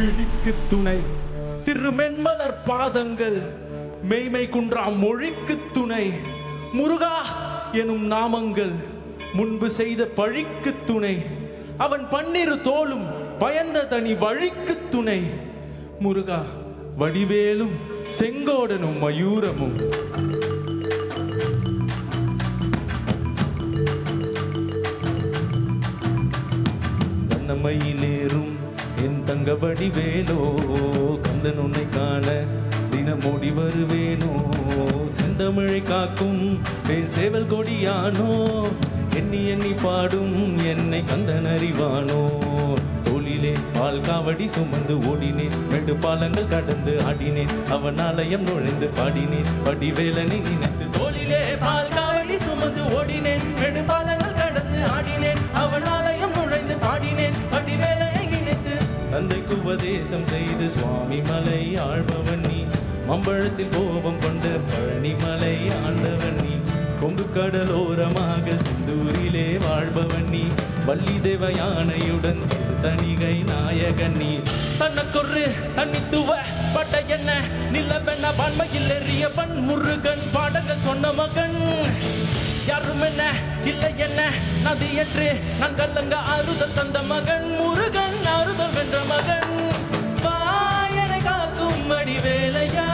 பிடிக்கு துணை திருமென்மலர் பாதங்கள் மெய்மை குன்றா மொழிக்கு துணை முருகா எனும் நாமங்கள் முன்பு செய்த பழிக்கு துணை அவன் பன்னிரு தோளும் பயந்த தனி வழிக்கு துணை முருகா வடிவேலும் செங்கோடனும் மயூரமும் வண்ணமயிலேறும் என் தங்க வடிவேலோ கந்தன் உன்னை காண தினமோடி வருவேனோ செந்தமிழை காக்கும் வேல் சேவல் கொடியானோ எண்ணி எண்ணி பாடும் என்னை கந்தன் அறிவானோ தோளிலே பால் காவடி சுமந்து ஓடினேன் 2 பாலங்கள் கடந்து ஆடினேன் அவன் ஆலயம் நுழைந்து பாடினேன் வடிவேலனை நினைத்து தோளிலே பால் காவடி சுமந்து ஓடினேன் 2 பாலங்கள் கடந்து ஆடினேன் அவன் ஆலயம் நுழைந்து பாடினேன் வடிவேலனை நினைத்து தந்தைக்கு உபதேசம் செய்து சுவாமி மலை ஆழ்பவன் நீ மம்பழத்தில் கோபம் கொண்ட பழனிமலை ஆண்டவன் நீ கொங்கு கடலோரமாக சிந்தூரிலே வாழ்பவன் நீ வள்ளி தேவ யானையுடன் தணிகை நாயகன் நீ தன்னக்கொரு தன்னித்துவ பட்ட என்ன நிலவென வன்மையில் எறியவன் முருகன் பாடங்கள் சொன்ன மகன் யாரும் என்ன இல்லை என்ன நதியற்று நான் கல்லங்க ஆறுதல் தந்த மகன் முருகன் ஆறுதல் வென்ற மகன் வாயனை காக்கும் வடிவேலையா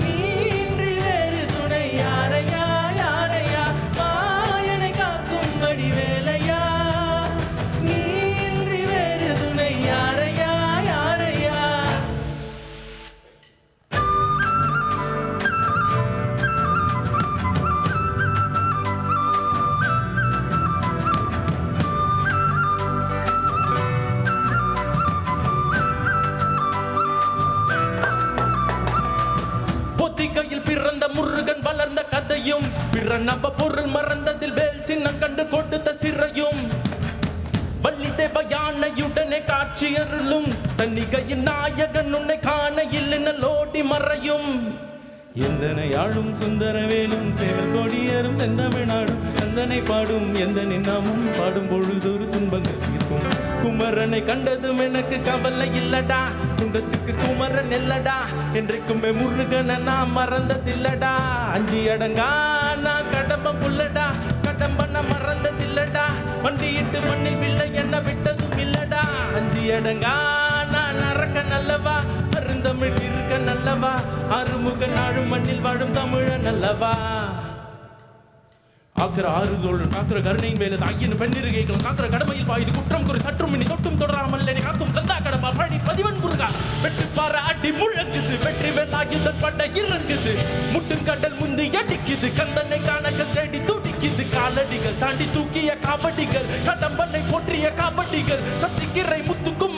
நீன்றி வேறு துணை யாரையா யாரையா வாயனை காக்கும் வடிவேலையா நீன்றி வேறு துணை யாரையா யாரையா பொத்திக்கையில் பிறந்த முருகன் வளர்ந்த கதையும் பிற நம்ப பொருள் மறந்ததில் வேல் சின்னம் கண்டு கொடுத்த சிறையும் வள்ளி தேவ யானையுடனே காட்சி அருளும் தன்னிகையின் நாயகன் உன்னை காண இல்லோடி மறையும் எந்தனை ஆளும் சுந்தரவேலும் சேவல் கொடியரும் செந்தமிழ்நாடும் சந்தனை பாடும் எந்த நாமும் பாடும் பொழுதொரு துன்பங்கள் தீர்க்கும் குமரனை கண்டதும் எனக்கு கவலை இல்லடா குண்டத்துக்கு குமரன் இல்லடா என்றைக்குமே முருகனை நான் மறந்ததில்லடா அஞ்சி அடங்கா நான் கடம்பம் புள்ளடா கடம்பன மறந்ததில்லடா வண்டியிட்டு மண்ணில் பிள்ளை என்ன விட்டதும் இல்லடா அஞ்சி அடங்கா நான் நரக்க நல்லவா அருந்தமிழ் இருக்க நல்லவா அருமுக நாடும் மண்ணில் வாழும் தமிழ நல்லவா ஆக்கிற ஆறுதோடு காக்கிற கருணையின் மேல தாயின் பெண்ணிருகைகளும் காக்கிற கடமையில் பாய்து குற்றம் குறி சற்றும் இனி தொட்டும் தொடராமல் என்னை காக்கும் கந்தா கடப்பா பழனி பதிவன் முருகா வெற்றி பாற அடி முழங்குது வெற்றி வேலாயுதன் பட்ட இறங்குது முட்டும் கடல் முந்தி அடிக்குது கந்தனை காணக்க தேடி துடிக்குது காலடிகள் தாண்டி தூக்கிய காவடிகள் கடம்பனை போற்றிய காவடிகள் சத்திக்கிறை முத்துக்கும்